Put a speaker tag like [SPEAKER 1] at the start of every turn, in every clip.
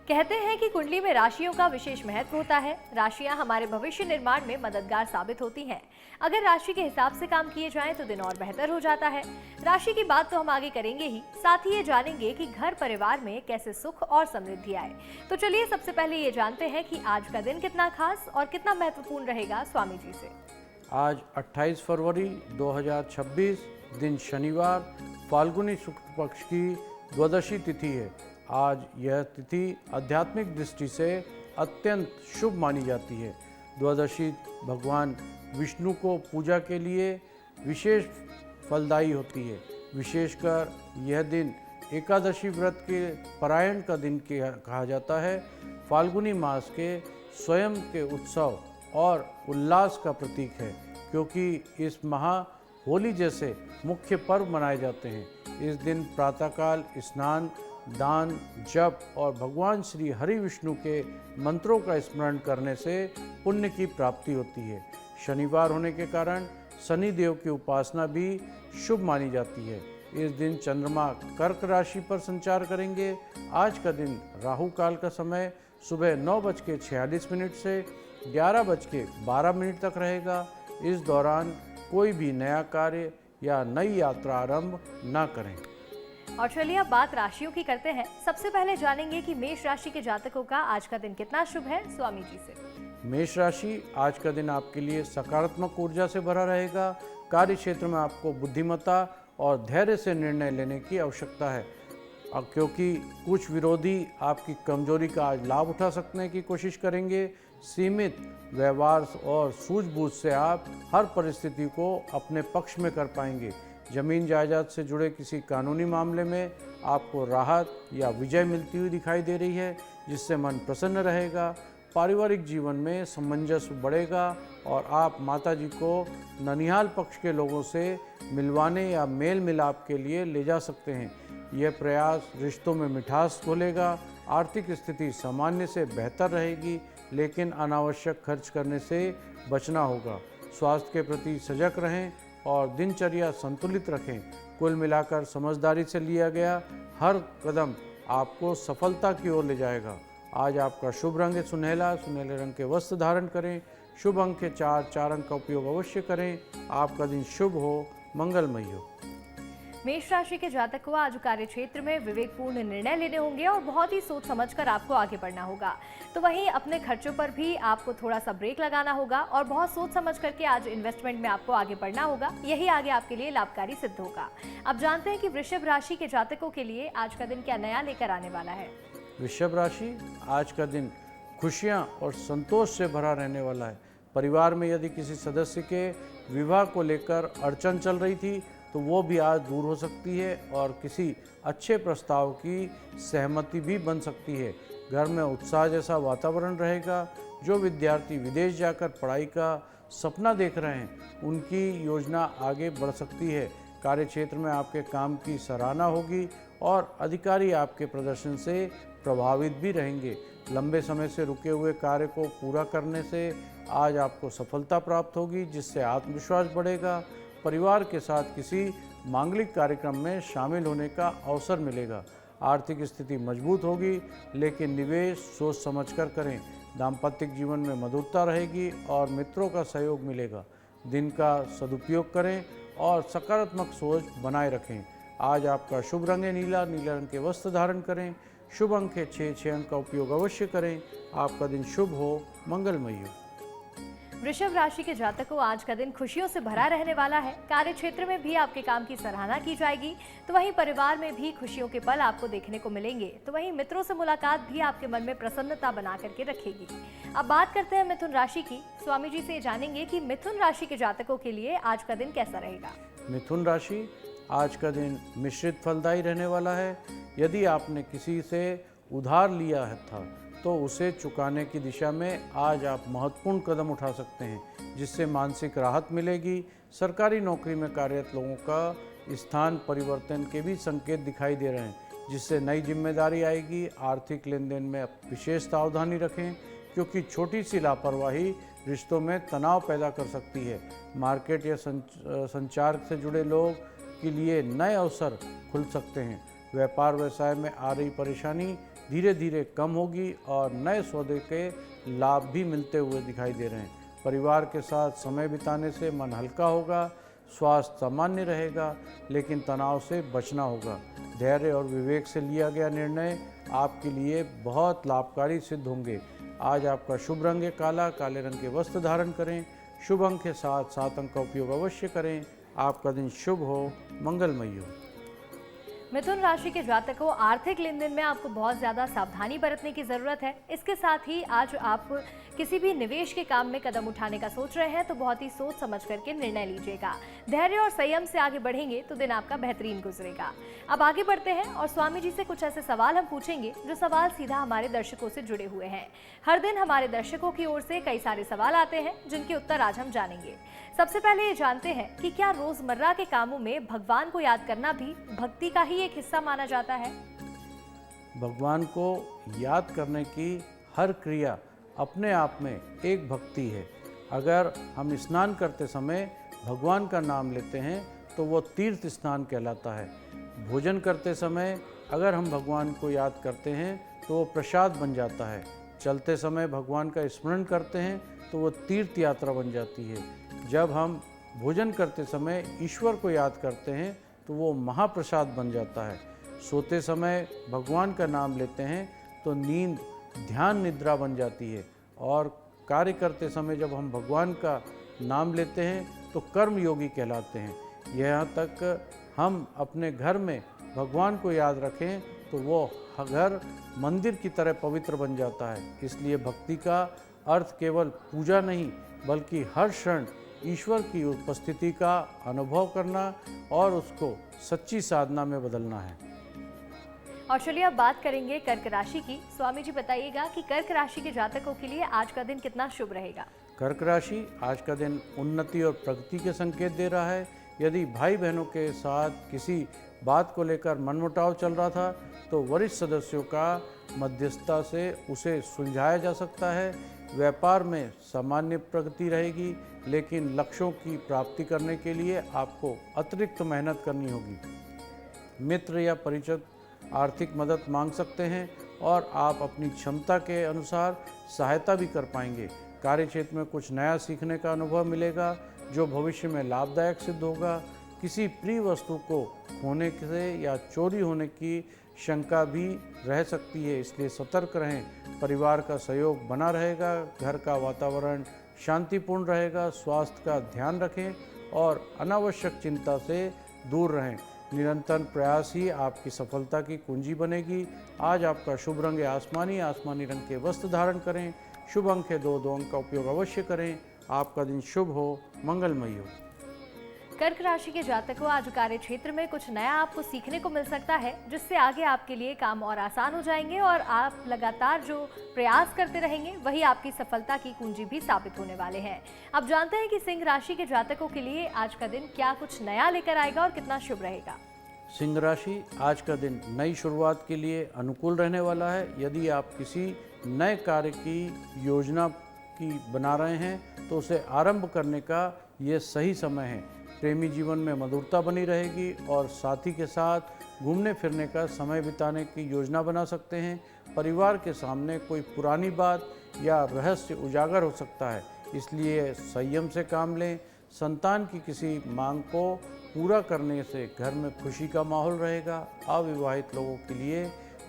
[SPEAKER 1] कहते हैं कि कुंडली में राशियों का विशेष महत्व होता है। राशियां हमारे भविष्य निर्माण में मददगार साबित होती हैं। अगर राशि के हिसाब से काम किए जाएं तो दिन और बेहतर हो जाता है। राशि की बात तो हम आगे करेंगे ही, साथ ही ये जानेंगे कि घर परिवार में कैसे सुख और समृद्धि आए। तो चलिए सबसे पहले ये जानते हैं कि आज का दिन कितना खास और कितना महत्वपूर्ण रहेगा स्वामी जी से।
[SPEAKER 2] आज 28 फरवरी 2026 दिन शनिवार, फाल्गुनी शुक्ल पक्ष की द्वादशी तिथि है। आज यह तिथि आध्यात्मिक दृष्टि से अत्यंत शुभ मानी जाती है। द्वादशी भगवान विष्णु को पूजा के लिए विशेष फलदायी होती है। विशेषकर यह दिन एकादशी व्रत के पारायण का दिन कहा जाता है। फाल्गुनी मास के स्वयं के उत्सव और उल्लास का प्रतीक है, क्योंकि इस माह होली जैसे मुख्य पर्व मनाए जाते हैं। इस दिन प्रातःकाल स्नान, दान, जप और भगवान श्री हरि विष्णु के मंत्रों का स्मरण करने से पुण्य की प्राप्ति होती है। शनिवार होने के कारण शनि देव की उपासना भी शुभ मानी जाती है। इस दिन चंद्रमा कर्क राशि पर संचार करेंगे। आज का दिन राहु काल का समय सुबह 9:46 से 11:12 तक रहेगा। इस दौरान कोई भी नया कार्य या नई यात्रा आरंभ न करें।
[SPEAKER 1] और चलिए अब बात राशियों की करते हैं। सबसे पहले जानेंगे कि मेष राशि के जातकों का आज का दिन कितना शुभ है स्वामी जी से।
[SPEAKER 2] मेष राशि, आज का दिन आपके लिए सकारात्मक ऊर्जा से भरा रहेगा। कार्य क्षेत्र में आपको बुद्धिमत्ता और धैर्य से निर्णय लेने की आवश्यकता है, क्योंकि कुछ विरोधी आपकी कमजोरी का आज लाभ उठा सकने की कोशिश करेंगे। सीमित व्यवहार और सूझबूझ से आप हर परिस्थिति को अपने पक्ष में कर पाएंगे। जमीन जायदाद से जुड़े किसी कानूनी मामले में आपको राहत या विजय मिलती हुई दिखाई दे रही है, जिससे मन प्रसन्न रहेगा। पारिवारिक जीवन में सामंजस्य बढ़ेगा और आप माताजी को ननिहाल पक्ष के लोगों से मिलवाने या मेल मिलाप के लिए ले जा सकते हैं। यह प्रयास रिश्तों में मिठास घोलेगा। आर्थिक स्थिति सामान्य से बेहतर रहेगी, लेकिन अनावश्यक खर्च करने से बचना होगा। स्वास्थ्य के प्रति सजग रहें और दिनचर्या संतुलित रखें। कुल मिलाकर समझदारी से लिया गया हर कदम आपको सफलता की ओर ले जाएगा। आज आपका शुभ रंग है सुनहला। सुनहले रंग के वस्त्र धारण करें। शुभ अंक है 4 अंक का उपयोग अवश्य करें। आपका दिन शुभ हो, मंगलमय हो।
[SPEAKER 1] मेष राशि के जातक को आज कार्य क्षेत्र में विवेकपूर्ण निर्णय लेने होंगे और बहुत ही सोच समझकर आपको आगे बढ़ना होगा। तो वहीं अपने खर्चों पर भी आपको थोड़ा सा ब्रेक लगाना होगा और बहुत सोच समझ करके आज इन्वेस्टमेंट में आपको आगे बढ़ना होगा। यही आगे आपके लिए लाभकारी सिद्ध होगा। अब जानते हैं कि वृषभ राशि के जातकों के लिए आज का दिन क्या नया लेकर आने वाला है।
[SPEAKER 2] वृषभ राशि, आज का दिन खुशियां और संतोष से भरा रहने वाला है। परिवार में यदि किसी सदस्य के विवाह को लेकर अड़चन चल रही थी तो वो भी आज दूर हो सकती है और किसी अच्छे प्रस्ताव की सहमति भी बन सकती है। घर में उत्साह जैसा वातावरण रहेगा। जो विद्यार्थी विदेश जाकर पढ़ाई का सपना देख रहे हैं, उनकी योजना आगे बढ़ सकती है। कार्य क्षेत्र में आपके काम की सराहना होगी और अधिकारी आपके प्रदर्शन से प्रभावित भी रहेंगे। लंबे समय से रुके हुए कार्य को पूरा करने से आज आपको सफलता प्राप्त होगी, जिससे आत्मविश्वास बढ़ेगा। परिवार के साथ किसी मांगलिक कार्यक्रम में शामिल होने का अवसर मिलेगा। आर्थिक स्थिति मजबूत होगी, लेकिन निवेश सोच समझकर करें। दाम्पत्य जीवन में मधुरता रहेगी और मित्रों का सहयोग मिलेगा। दिन का सदुपयोग करें और सकारात्मक सोच बनाए रखें। आज आपका शुभ रंग है नीला। नीला रंग के वस्त्र धारण करें। शुभ अंक है 6 अंक का उपयोग अवश्य करें। आपका दिन शुभ हो, मंगलमय हो।
[SPEAKER 1] वृषभ राशि के जातकों, आज का दिन खुशियों से भरा रहने वाला है। कार्य क्षेत्र में भी आपके काम की सराहना की जाएगी, तो वहीं परिवार में भी खुशियों के पल आपको देखने को मिलेंगे। तो वहीं मित्रों से मुलाकात भी आपके मन में प्रसन्नता बना करके रखेगी। अब बात करते हैं मिथुन राशि की। स्वामी जी से जानेंगे कि मिथुन राशि के जातकों के लिए आज का दिन कैसा रहेगा।
[SPEAKER 2] मिथुन राशि, आज का दिन मिश्रित फलदायी रहने वाला है। यदि आपने किसी से उधार लिया था तो उसे चुकाने की दिशा में आज आप महत्वपूर्ण कदम उठा सकते हैं, जिससे मानसिक राहत मिलेगी। सरकारी नौकरी में कार्यरत लोगों का स्थान परिवर्तन के भी संकेत दिखाई दे रहे हैं, जिससे नई जिम्मेदारी आएगी। आर्थिक लेन देन में विशेष सावधानी रखें, क्योंकि छोटी सी लापरवाही रिश्तों में तनाव पैदा कर सकती है। मार्केट या संचार से जुड़े लोग के लिए नए अवसर खुल सकते हैं। व्यापार व्यवसाय में आ रही परेशानी धीरे धीरे कम होगी और नए सौदे के लाभ भी मिलते हुए दिखाई दे रहे हैं। परिवार के साथ समय बिताने से मन हल्का होगा, स्वास्थ्य सामान्य रहेगा, लेकिन तनाव से बचना होगा। धैर्य और विवेक से लिया गया निर्णय आपके लिए बहुत लाभकारी सिद्ध होंगे। आज आपका शुभ रंग है काला, काले रंग के वस्त्र धारण करें। शुभ अंक के साथ 7 अंक का उपयोग अवश्य करें। आपका दिन शुभ हो, मंगलमय हो।
[SPEAKER 1] मिथुन राशि के जातकों, आर्थिक लेन देन में आपको बहुत ज़्यादा सावधानी बरतने की ज़रूरत है। इसके साथ ही आज आप किसी भी निवेश के काम में कदम उठाने का सोच रहे हैं तो बहुत ही सोच समझ करके निर्णय लीजिएगा। धैर्य और संयम से आगे बढ़ेंगे तो दिन आपका बेहतरीन गुजरेगा। अब आगे बढ़ते हैं और स्वामी जी से कुछ ऐसे सवाल हम पूछेंगे जो सवाल सीधा हमारे दर्शकों से जुड़े हुए हैं। हर दिन हमारे दर्शकों की ओर से कई सारे सवाल आते हैं जिनके उत्तर आज हम जानेंगे। सबसे पहले ये जानते हैं कि क्या रोजमर्रा के कामों में भगवान को याद करना भी भक्ति का ही एक हिस्सा माना जाता है?
[SPEAKER 2] भगवान को याद करने की हर क्रिया अपने आप में एक भक्ति है। अगर हम स्नान करते समय भगवान का नाम लेते हैं तो वो तीर्थ स्नान कहलाता है। भोजन करते समय अगर हम भगवान को याद करते हैं तो वो प्रसाद बन जाता है। चलते समय भगवान का स्मरण करते हैं तो वो तीर्थ यात्रा बन जाती है। जब हम भोजन करते समय ईश्वर को याद करते हैं तो वो महाप्रसाद बन जाता है। सोते समय भगवान का नाम लेते हैं तो नींद ध्यान निद्रा बन जाती है। और कार्य करते समय जब हम भगवान का नाम लेते हैं तो कर्म योगी कहलाते हैं। यहाँ तक हम अपने घर में भगवान को याद रखें तो वो घर मंदिर की तरह पवित्र बन जाता है। इसलिए भक्ति का अर्थ केवल पूजा नहीं बल्कि हर क्षण ईश्वर की उपस्थिति का अनुभव करना और उसको सच्ची साधना में बदलना है।
[SPEAKER 1] और चलिए अब बात करेंगे कर्क राशि की। स्वामी जी बताइएगा कि कर्क राशि के जातकों के लिए आज का दिन कितना शुभ रहेगा?
[SPEAKER 2] कर्क राशि आज का दिन उन्नति और प्रगति के संकेत दे रहा है। यदि भाई बहनों के साथ किसी बात को लेकर मनमुटाव चल रहा था तो वरिष्ठ सदस्यों का मध्यस्थता से उसे सुलझाया जा सकता है। व्यापार में सामान्य प्रगति रहेगी, लेकिन लक्ष्यों की प्राप्ति करने के लिए आपको अतिरिक्त मेहनत करनी होगी। मित्र या परिचित आर्थिक मदद मांग सकते हैं और आप अपनी क्षमता के अनुसार सहायता भी कर पाएंगे। कार्यक्षेत्र में कुछ नया सीखने का अनुभव मिलेगा जो भविष्य में लाभदायक सिद्ध होगा। किसी प्रिय वस्तु को खोने से या चोरी होने की शंका भी रह सकती है, इसलिए सतर्क रहें। परिवार का सहयोग बना रहेगा, घर का वातावरण शांतिपूर्ण रहेगा। स्वास्थ्य का ध्यान रखें और अनावश्यक चिंता से दूर रहें। निरंतर प्रयास ही आपकी सफलता की कुंजी बनेगी। आज आपका शुभ रंग है आसमानी, आसमानी रंग के वस्त्र धारण करें। शुभ अंक है 2 अंक का उपयोग अवश्य करें। आपका दिन शुभ हो, मंगलमय हो।
[SPEAKER 1] कर्क राशि के जातकों, आज कार्य क्षेत्र में कुछ नया आपको सीखने को मिल सकता है जिससे आगे आपके लिए काम और आसान हो जाएंगे और आप लगातार जो प्रयास करते रहेंगे वही आपकी सफलता की कुंजी भी साबित होने वाले हैं। अब जानते हैं कि सिंह राशि के जातकों के लिए आज का दिन क्या कुछ नया लेकर आएगा और कितना शुभ रहेगा।
[SPEAKER 2] सिंह राशि आज का दिन नई शुरुआत के लिए अनुकूल रहने वाला है। यदि आप किसी नए कार्य की योजना की बना रहे हैं तो उसे आरंभ करने का ये सही समय है। प्रेमी जीवन में मधुरता बनी रहेगी और साथी के साथ घूमने फिरने का समय बिताने की योजना बना सकते हैं। परिवार के सामने कोई पुरानी बात या रहस्य उजागर हो सकता है, इसलिए संयम से काम लें। संतान की किसी मांग को पूरा करने से घर में खुशी का माहौल रहेगा। अविवाहित लोगों के लिए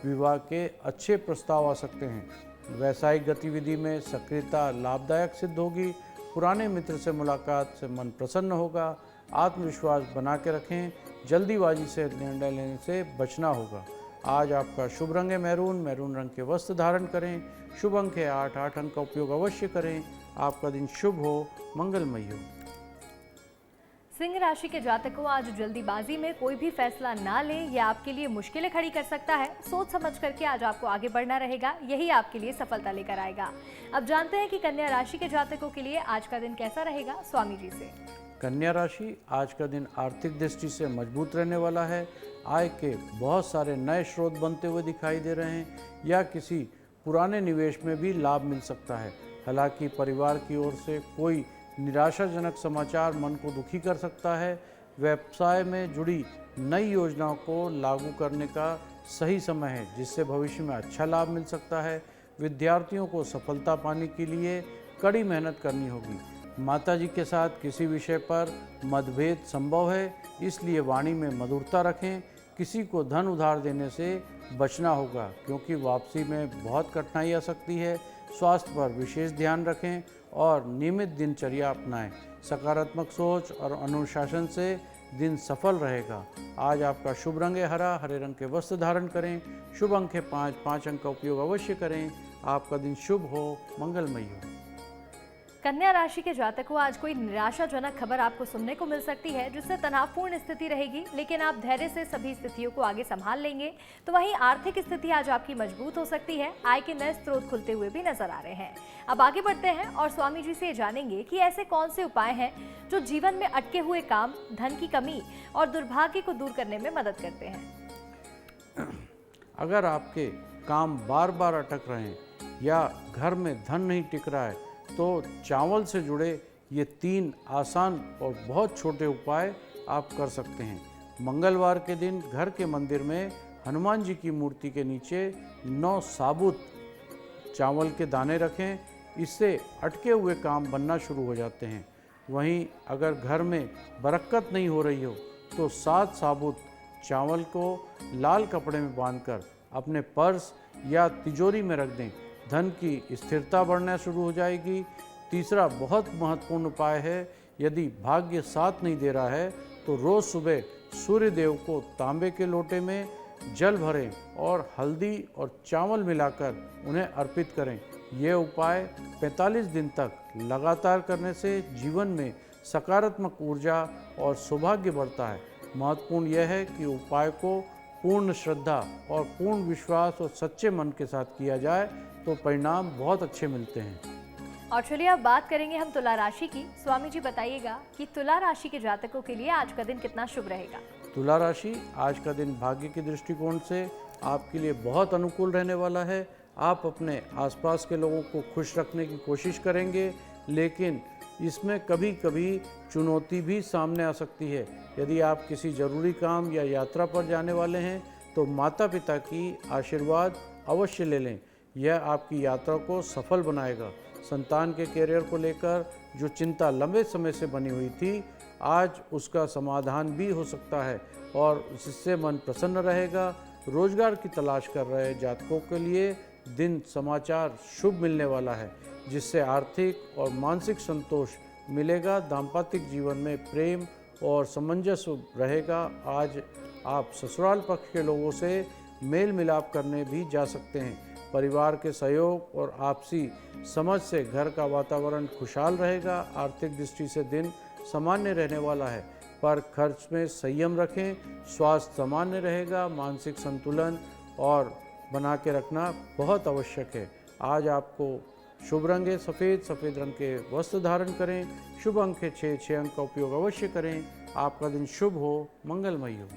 [SPEAKER 2] विवाह के अच्छे प्रस्ताव आ सकते हैं। वैवाहिक गतिविधि में सक्रियता लाभदायक सिद्ध होगी। पुराने मित्र से मुलाकात से मन प्रसन्न होगा। आत्मविश्वास बना के रखें। जल्दीबाजी से निर्णय लेने से बचना होगा। आज आपका शुभ रंग है मैरून, मैरून रंग के वस्त्र धारण करें। शुभ अंक है 8, 8 अंक का उपयोग अवश्य करें। आपका दिन शुभ हो, मंगलमय हो।
[SPEAKER 1] सिंह राशि के जातकों, आज जल्दीबाजी में कोई भी फैसला ना लें, यह आपके लिए मुश्किलें खड़ी कर सकता है। सोच समझ करके आज आपको आगे बढ़ना रहेगा, यही आपके लिए सफलता लेकर आएगा। अब जानते हैं कि कन्या राशि के जातकों के लिए आज का दिन कैसा रहेगा स्वामी जी से।
[SPEAKER 2] कन्या राशि आज का दिन आर्थिक दृष्टि से मजबूत रहने वाला है। आय के बहुत सारे नए स्रोत बनते हुए दिखाई दे रहे हैं या किसी पुराने निवेश में भी लाभ मिल सकता है। हालांकि परिवार की ओर से कोई निराशाजनक समाचार मन को दुखी कर सकता है। व्यवसाय में जुड़ी नई योजनाओं को लागू करने का सही समय है जिससे भविष्य में अच्छा लाभ मिल सकता है। विद्यार्थियों को सफलता पाने के लिए कड़ी मेहनत करनी होगी। माताजी के साथ किसी विषय पर मतभेद संभव है, इसलिए वाणी में मधुरता रखें। किसी को धन उधार देने से बचना होगा क्योंकि वापसी में बहुत कठिनाई आ सकती है। स्वास्थ्य पर विशेष ध्यान रखें और नियमित दिनचर्या अपनाएं। सकारात्मक सोच और अनुशासन से दिन सफल रहेगा। आज आपका शुभ रंग है हरा, हरे रंग के वस्त्र धारण करें। शुभ अंक है 5, 5 अंक का उपयोग अवश्य करें। आपका दिन शुभ हो, मंगलमय हो।
[SPEAKER 1] कन्या राशि के जातक को आज कोई निराशाजनक खबर आपको सुनने को मिल सकती है जिससे तनावपूर्ण स्थिति रहेगी, लेकिन आप धैर्य से सभी स्थितियों को आगे संभाल लेंगे। तो वहीं आर्थिक स्थिति आज आपकी मजबूत हो सकती है। आय के नए स्रोत खुलते हुए भी नजर आ रहे हैं। अब आगे बढ़ते हैं और स्वामी जी से जानेंगे कि ऐसे कौन से उपाय हैं जो जीवन में अटके हुए काम, धन की कमी और दुर्भाग्य को दूर करने में मदद करते हैं।
[SPEAKER 2] अगर आपके काम बार बार अटक रहे हैं या घर में धन नहीं टिक रहा है तो चावल से जुड़े ये 3 आसान और बहुत छोटे उपाय आप कर सकते हैं। मंगलवार के दिन घर के मंदिर में हनुमान जी की मूर्ति के नीचे 9 साबुत चावल के दाने रखें। इससे अटके हुए काम बनना शुरू हो जाते हैं। वहीं अगर घर में बरकत नहीं हो रही हो तो 7 साबुत चावल को लाल कपड़े में बांधकर अपने पर्स या तिजोरी में रख दें। धन की स्थिरता बढ़ना शुरू हो जाएगी। तीसरा बहुत महत्वपूर्ण उपाय है, यदि भाग्य साथ नहीं दे रहा है तो रोज़ सुबह सूर्य देव को तांबे के लोटे में जल भरें और हल्दी और चावल मिलाकर उन्हें अर्पित करें। यह उपाय 45 दिन तक लगातार करने से जीवन में सकारात्मक ऊर्जा और सौभाग्य बढ़ता है। महत्वपूर्ण यह है कि उपाय को पूर्ण श्रद्धा और पूर्ण विश्वास और सच्चे मन के साथ किया जाए तो परिणाम बहुत अच्छे मिलते हैं।
[SPEAKER 1] और चलिए अब बात करेंगे हम तुला राशि की। स्वामी जी बताइएगा कि तुला राशि के जातकों के लिए आज का दिन कितना शुभ रहेगा।
[SPEAKER 2] तुला राशि, आज का दिन भाग्य के दृष्टिकोण से आपके लिए बहुत अनुकूल रहने वाला है। आप अपने आसपास के लोगों को खुश रखने की कोशिश करेंगे, लेकिन इसमें कभी कभी चुनौती भी सामने आ सकती है। यदि आप किसी जरूरी काम या यात्रा पर जाने वाले हैं तो माता पिता की आशीर्वाद अवश्य ले लें। यह आपकी यात्रा को सफल बनाएगा। संतान के करियर को लेकर जो चिंता लंबे समय से बनी हुई थी, आज उसका समाधान भी हो सकता है और इससे मन प्रसन्न रहेगा। रोजगार की तलाश कर रहे जातकों के लिए दिन समाचार शुभ मिलने वाला है, जिससे आर्थिक और मानसिक संतोष मिलेगा। दाम्पत्य जीवन में प्रेम और सामंजस्य रहेगा। आज आप ससुराल पक्ष के लोगों से मेल मिलाप करने भी जा सकते हैं। परिवार के सहयोग और आपसी समझ से घर का वातावरण खुशहाल रहेगा। आर्थिक दृष्टि से दिन सामान्य रहने वाला है, पर खर्च में संयम रखें। स्वास्थ्य सामान्य रहेगा। मानसिक संतुलन और बना के रखना बहुत आवश्यक है। आज आपको शुभ रंग है सफ़ेद, सफ़ेद रंग के वस्त्र धारण करें। शुभ अंक है 6, 6 अंक का उपयोग अवश्य करें। आपका दिन शुभ हो, मंगलमय हो।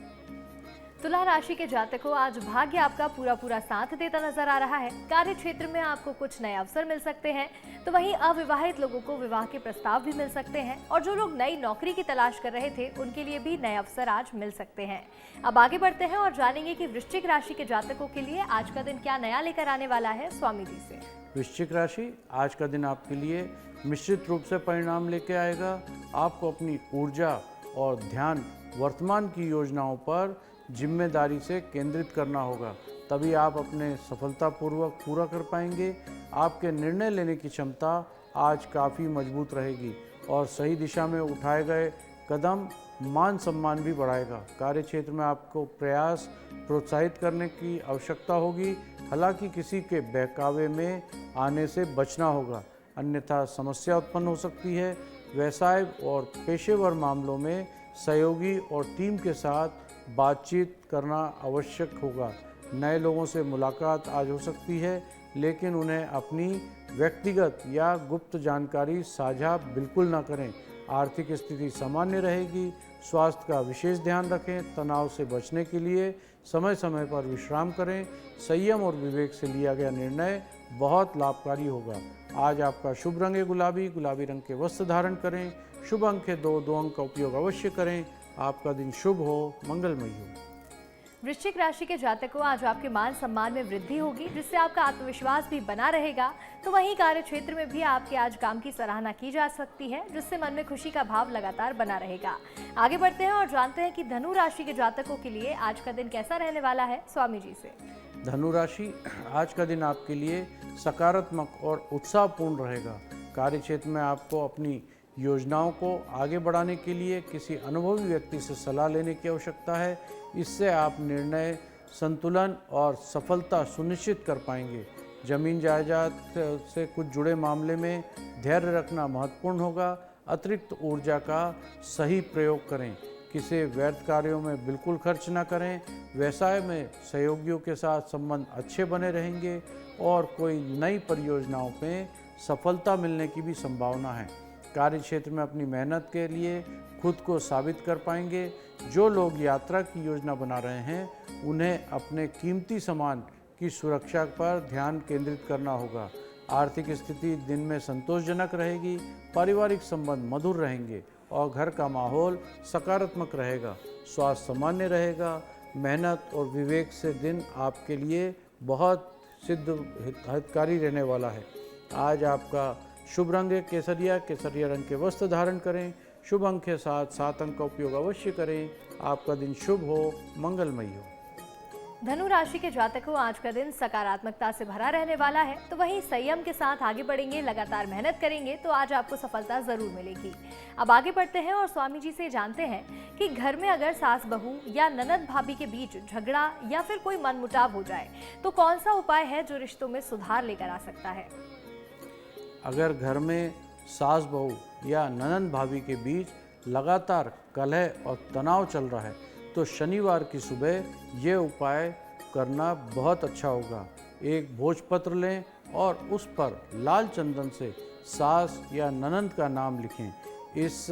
[SPEAKER 1] तुला राशि के जातकों, आज भाग्य आपका पूरा साथ देता नजर आ रहा है। कार्य क्षेत्र में आपको कुछ नए अवसर मिल सकते हैं, तो वहीं अविवाहित लोगों को विवाह के प्रस्ताव भी मिल सकते हैं और जो लोग नई नौकरी की तलाश कर रहे थे उनके लिए भी नए अवसर आज मिल सकते हैं। अब आगे बढ़ते हैं और जानेंगे कि वृश्चिक राशि के जातकों के लिए आज का दिन क्या नया लेकर आने वाला है स्वामी जी से।
[SPEAKER 2] वृश्चिक राशि, आज का दिन आपके लिए मिश्रित रूप से परिणाम लेके आएगा। आपको अपनी ऊर्जा और ध्यान वर्तमान की योजनाओं पर जिम्मेदारी से केंद्रित करना होगा, तभी आप अपने सफलतापूर्वक पूरा कर पाएंगे। आपके निर्णय लेने की क्षमता आज काफ़ी मजबूत रहेगी और सही दिशा में उठाए गए कदम मान सम्मान भी बढ़ाएगा। कार्य क्षेत्र में आपको प्रयास प्रोत्साहित करने की आवश्यकता होगी, हालांकि किसी के बहकावे में आने से बचना होगा, अन्यथा समस्या उत्पन्न हो सकती है। व्यवसाय और पेशेवर मामलों में सहयोगी और टीम के साथ बातचीत करना आवश्यक होगा। नए लोगों से मुलाकात आज हो सकती है, लेकिन उन्हें अपनी व्यक्तिगत या गुप्त जानकारी साझा बिल्कुल ना करें। आर्थिक स्थिति सामान्य रहेगी। स्वास्थ्य का विशेष ध्यान रखें। तनाव से बचने के लिए समय समय पर विश्राम करें। संयम और विवेक से लिया गया निर्णय बहुत लाभकारी होगा। आज आपका शुभ रंग है गुलाबी, गुलाबी रंग के वस्त्र धारण करें। शुभ अंक है 2, 2 अंक का उपयोग अवश्य करें। आपका दिन शुभ हो, मंगलमय हो।
[SPEAKER 1] वृश्चिक राशि के जातकों, आज आपके मान सम्मान में वृद्धि होगी, जिससे आपका आत्मविश्वास भी बना रहेगा। तो वहीं कार्य क्षेत्र में भी आपके आज काम की सराहना की जा सकती है, जिससे मन में खुशी का भाव लगातार बना रहेगा। आगे बढ़ते हैं और जानते हैं कि धनु राशि के जातकों के लिए आज का दिन कैसा रहने वाला है, स्वामी जी से।
[SPEAKER 2] धनु राशि, आज का दिन आपके लिए सकारात्मक और उत्साहपूर्ण रहेगा। कार्य क्षेत्र में आपको अपनी योजनाओं को आगे बढ़ाने के लिए किसी अनुभवी व्यक्ति से सलाह लेने की आवश्यकता है। इससे आप निर्णय, संतुलन और सफलता सुनिश्चित कर पाएंगे। जमीन जायदाद से कुछ जुड़े मामले में धैर्य रखना महत्वपूर्ण होगा। अतिरिक्त ऊर्जा का सही प्रयोग करें। किसी व्यर्थ कार्यों में बिल्कुल खर्च न करें। व्यवसाय में सहयोगियों के साथ संबंध अच्छे बने रहेंगे और कोई नई परियोजनाओं में सफलता मिलने की भी संभावना है। कार्य क्षेत्र में अपनी मेहनत के लिए खुद को साबित कर पाएंगे। जो लोग यात्रा की योजना बना रहे हैं, उन्हें अपने कीमती सामान की सुरक्षा पर ध्यान केंद्रित करना होगा। आर्थिक स्थिति दिन में संतोषजनक रहेगी। पारिवारिक संबंध मधुर रहेंगे और घर का माहौल सकारात्मक रहेगा। स्वास्थ्य सामान्य रहेगा। मेहनत और विवेक से दिन आपके लिए बहुत सिद्ध हितकारी रहने वाला है। आज आपका शुभ रंग है केसरिया। केसरिया रंग के वस्त्र धारण करें। शुभ अंक के साथ 7 अंक का उपयोग अवश्य करें। आपका दिन शुभ हो, मंगलमय हो।
[SPEAKER 1] धनु राशि के जातकों, आज का दिन सकारात्मकता से भरा रहने वाला है। तो वहीं संयम के साथ आगे बढ़ेंगे, लगातार मेहनत करेंगे तो आज आपको सफलता जरूर मिलेगी। अब आगे बढ़ते हैं और स्वामी जी से जानते हैं कि घर में अगर सास बहू या ननद भाभी के बीच झगड़ा या फिर कोई मनमुटाव हो जाए तो कौन सा उपाय है जो रिश्तों में सुधार लेकर आ सकता है।
[SPEAKER 2] अगर घर में सास बहू या ननंद भाभी के बीच लगातार कलह और तनाव चल रहा है तो शनिवार की सुबह ये उपाय करना बहुत अच्छा होगा। एक भोजपत्र लें और उस पर लाल चंदन से सास या ननंद का नाम लिखें। इस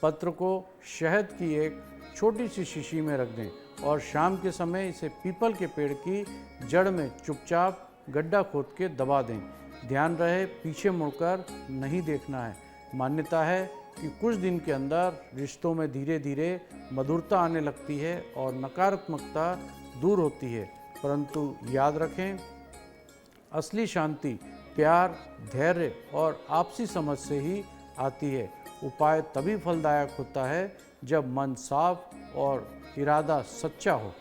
[SPEAKER 2] पत्र को शहद की एक छोटी सी शीशी में रख दें और शाम के समय इसे पीपल के पेड़ की जड़ में चुपचाप गड्ढा खोद के दबा दें। ध्यान रहे, पीछे मुड़कर नहीं देखना है। मान्यता है कि कुछ दिन के अंदर रिश्तों में धीरे धीरे मधुरता आने लगती है और नकारात्मकता दूर होती है। परंतु याद रखें, असली शांति प्यार, धैर्य और आपसी समझ से ही आती है। उपाय तभी फलदायक होता है जब मन साफ और इरादा सच्चा हो।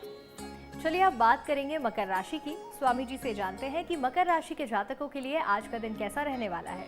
[SPEAKER 1] चलिए अब बात करेंगे मकर राशि की। स्वामी जी से जानते हैं कि मकर राशि के जातकों के लिए आज का दिन कैसा रहने वाला है।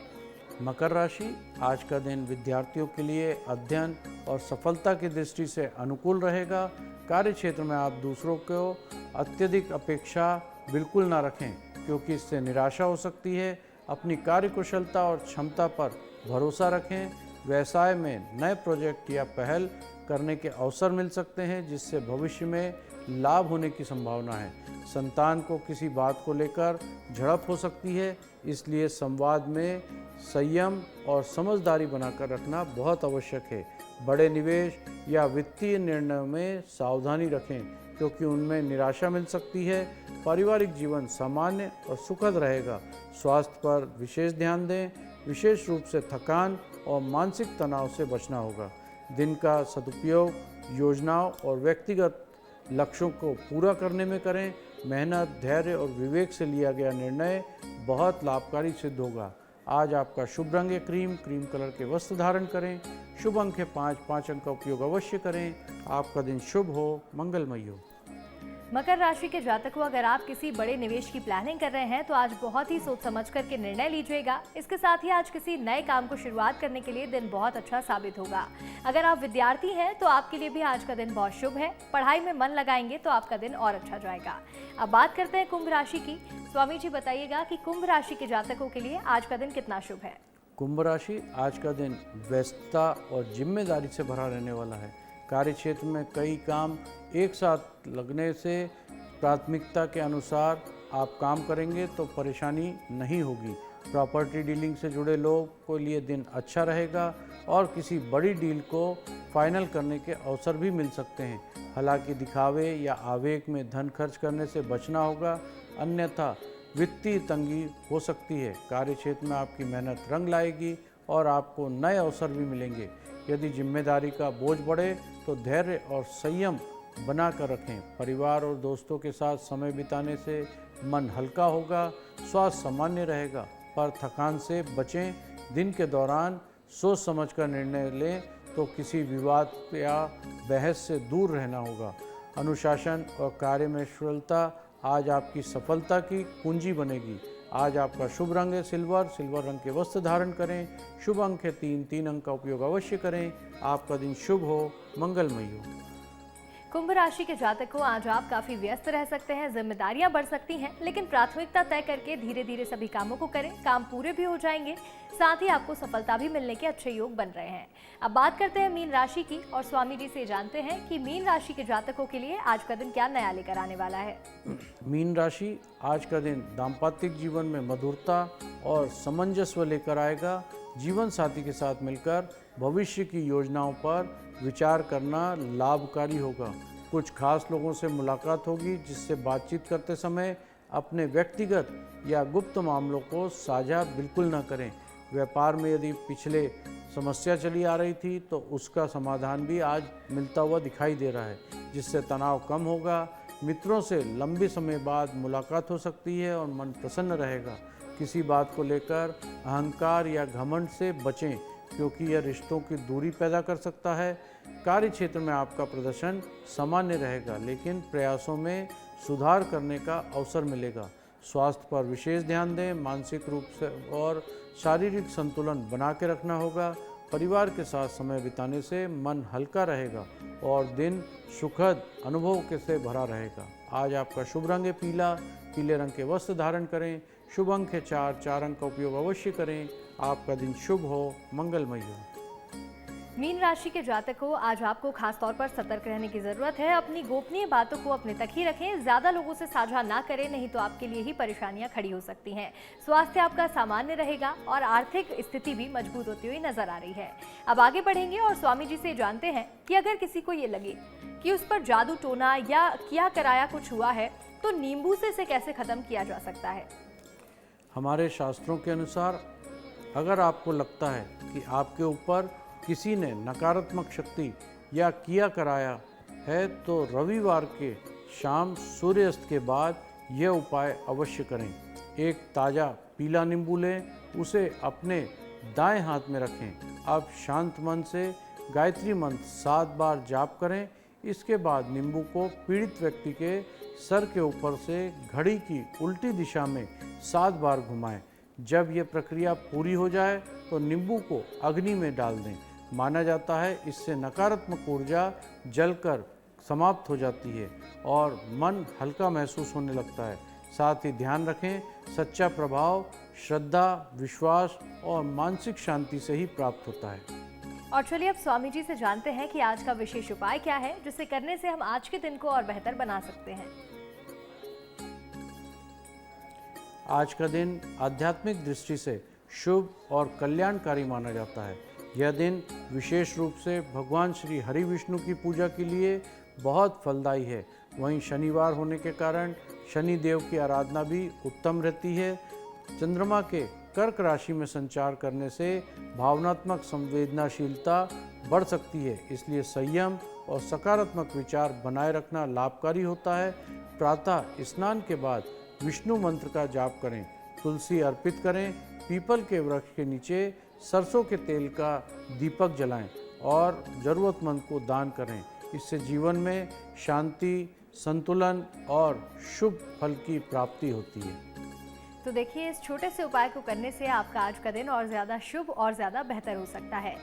[SPEAKER 2] मकर राशि, आज का दिन विद्यार्थियों के लिए अध्ययन और सफलता की दृष्टि से अनुकूल रहेगा। कार्य क्षेत्र में आप दूसरों को अत्यधिक अपेक्षा बिल्कुल ना रखें, क्योंकि इससे निराशा हो सकती है। अपनी कार्यकुशलता और क्षमता पर भरोसा रखें। व्यवसाय में नए प्रोजेक्ट या पहल करने के अवसर मिल सकते हैं, जिससे भविष्य में लाभ होने की संभावना है। संतान को किसी बात को लेकर झड़प हो सकती है, इसलिए संवाद में संयम और समझदारी बनाकर रखना बहुत आवश्यक है। बड़े निवेश या वित्तीय निर्णयों में सावधानी रखें, क्योंकि उनमें निराशा मिल सकती है। पारिवारिक जीवन सामान्य और सुखद रहेगा। स्वास्थ्य पर विशेष ध्यान दें। विशेष रूप से थकान और मानसिक तनाव से बचना होगा। दिन का सदुपयोग योजनाओं और व्यक्तिगत लक्ष्यों को पूरा करने में करें। मेहनत, धैर्य और विवेक से लिया गया निर्णय बहुत लाभकारी सिद्ध होगा। आज आपका शुभ रंग है क्रीम। क्रीम कलर के वस्त्र धारण करें। शुभ अंक है 5 अंक का उपयोग अवश्य करें। आपका दिन शुभ हो, मंगलमय हो।
[SPEAKER 1] मकर राशि के जातकों, अगर आप किसी बड़े निवेश की प्लानिंग कर रहे हैं तो आज बहुत ही सोच समझ कर के निर्णय लीजिएगा। इसके साथ ही आज किसी नए काम को शुरुआत करने के लिए दिन बहुत अच्छा साबित होगा। अगर आप विद्यार्थी हैं तो आपके लिए भी आज का दिन बहुत शुभ है। पढ़ाई में मन लगाएंगे तो आपका दिन और अच्छा जाएगा। अब बात करते हैं कुंभ राशि की। स्वामी जी बताइएगा कि कुंभ राशि के जातकों के लिए आज का दिन कितना शुभ है।
[SPEAKER 2] कुंभ राशि, आज का दिन व्यस्तता और जिम्मेदारी से भरा रहने वाला है। कार्य क्षेत्र में कई काम एक साथ लगने से प्राथमिकता के अनुसार आप काम करेंगे तो परेशानी नहीं होगी। प्रॉपर्टी डीलिंग से जुड़े लोगों के लिए दिन अच्छा रहेगा और किसी बड़ी डील को फाइनल करने के अवसर भी मिल सकते हैं। हालांकि दिखावे या आवेग में धन खर्च करने से बचना होगा, अन्यथा वित्तीय तंगी हो सकती है। कार्य क्षेत्र में आपकी मेहनत रंग लाएगी और आपको नए अवसर भी मिलेंगे। यदि जिम्मेदारी का बोझ बढ़े तो धैर्य और संयम बना कर रखें। परिवार और दोस्तों के साथ समय बिताने से मन हल्का होगा, स्वास्थ्य सामान्य रहेगा, पर थकान से बचें। दिन के दौरान सोच समझकर निर्णय लें तो किसी विवाद या बहस से दूर रहना होगा। अनुशासन और कार्य में सरलता आज आपकी सफलता की कुंजी बनेगी। आज आपका शुभ रंग है सिल्वर। सिल्वर रंग के वस्त्र धारण करें। शुभ अंक है 3। 3 अंक का उपयोग अवश्य करें। आपका दिन शुभ हो, मंगलमय हो।
[SPEAKER 1] कुंभ राशि के जातक को आज आप काफी व्यस्त रह सकते हैं, जिम्मेदारियां बढ़ सकती हैं, लेकिन प्राथमिकता तय करके धीरे धीरे सभी कामों को करें। काम पूरे भी हो जाएंगे, साथ ही आपको सफलता भी मिलने के अच्छे योग बन रहे हैं। अब बात करते हैं मीन राशि की और स्वामी जी से जानते हैं कि मीन राशि के जातकों के लिए आज का दिन क्या नया लेकर आने वाला है।
[SPEAKER 2] मीन राशि आज का दिन दाम्पत्य जीवन में मधुरता और सामंजस्य लेकर आएगा। जीवन साथी के साथ मिलकर भविष्य की योजनाओं पर विचार करना लाभकारी होगा। कुछ खास लोगों से मुलाकात होगी, जिससे बातचीत करते समय अपने व्यक्तिगत या गुप्त मामलों को साझा बिल्कुल न करें। व्यापार में यदि पिछले समस्या चली आ रही थी तो उसका समाधान भी आज मिलता हुआ दिखाई दे रहा है, जिससे तनाव कम होगा। मित्रों से लंबे समय बाद मुलाकात हो सकती है और मन प्रसन्न रहेगा। किसी बात को लेकर अहंकार या घमंड से बचें, क्योंकि यह रिश्तों की दूरी पैदा कर सकता है। कार्य क्षेत्र में आपका प्रदर्शन सामान्य रहेगा, लेकिन प्रयासों में सुधार करने का अवसर मिलेगा। स्वास्थ्य पर विशेष ध्यान दें। मानसिक रूप से और शारीरिक संतुलन बना के रखना होगा। परिवार के साथ समय बिताने से मन हल्का रहेगा और दिन सुखद अनुभव से भरा रहेगा। आज आपका शुभ रंग है पीला। पीले रंग के वस्त्र धारण करें। शुभ अंक है 4। 4 अंक का उपयोग अवश्य करें। आपका दिन शुभ हो, मंगलमय हो।
[SPEAKER 1] मीन राशि के जातकों, आज आपको खास तौर पर सतर्क रहने की जरूरत है। अपनी गोपनीय बातों को अपने तक ही रखें, ज्यादा लोगों से साझा ना करें, नहीं तो आपके लिए ही परेशानियां खड़ी हो सकती हैं। स्वास्थ्य आपका सामान्य रहेगा और आर्थिक स्थिति भी मजबूत होती हुई नजर आ रही है। अब आगे बढ़ेंगे और स्वामी जी से जानते हैं कि अगर किसी को ये लगे कि उस पर जादू टोना या किया कराया कुछ हुआ है, तो नींबू से इसे कैसे खत्म किया जा सकता है।
[SPEAKER 2] हमारे शास्त्रों के अनुसार अगर आपको लगता है कि आपके ऊपर किसी ने नकारात्मक शक्ति या किया कराया है, तो रविवार के शाम सूर्यास्त के बाद यह उपाय अवश्य करें। एक ताज़ा पीला नींबू लें, उसे अपने दाएं हाथ में रखें। अब शांत मन से गायत्री मंत्र 7 बार जाप करें। इसके बाद नींबू को पीड़ित व्यक्ति के सर के ऊपर से घड़ी की उल्टी दिशा में 7 बार घुमाएं। जब यह प्रक्रिया पूरी हो जाए तो नींबू को अग्नि में डाल दें। माना जाता है इससे नकारात्मक ऊर्जा जलकर समाप्त हो जाती है और मन हल्का महसूस होने लगता है। साथ ही ध्यान रखें, सच्चा प्रभाव श्रद्धा, विश्वास और मानसिक शांति से ही प्राप्त होता है।
[SPEAKER 1] और चलिए अब स्वामी जी से जानते हैं कि आज का विशेष उपाय क्या है, जिसे करने से हम आज के दिन को और बेहतर बना सकते हैं।
[SPEAKER 2] आज का दिन आध्यात्मिक दृष्टि से शुभ और कल्याणकारी माना जाता है। यह दिन विशेष रूप से भगवान श्री हरि विष्णु की पूजा के लिए बहुत फलदायी है। वहीं शनिवार होने के कारण शनि देव की आराधना भी उत्तम रहती है। चंद्रमा के कर्क राशि में संचार करने से भावनात्मक संवेदनशीलता बढ़ सकती है, इसलिए संयम और सकारात्मक विचार बनाए रखना लाभकारी होता है। प्रातः स्नान के बाद विष्णु मंत्र का जाप करें, तुलसी अर्पित करें, पीपल के वृक्ष के नीचे सरसों के तेल का दीपक जलाएं और ज़रूरतमंद को दान करें। इससे जीवन में शांति, संतुलन और शुभ फल की प्राप्ति होती है।
[SPEAKER 1] तो देखिए, इस छोटे से उपाय को करने से आपका आज का दिन और ज़्यादा शुभ और ज़्यादा बेहतर हो सकता है।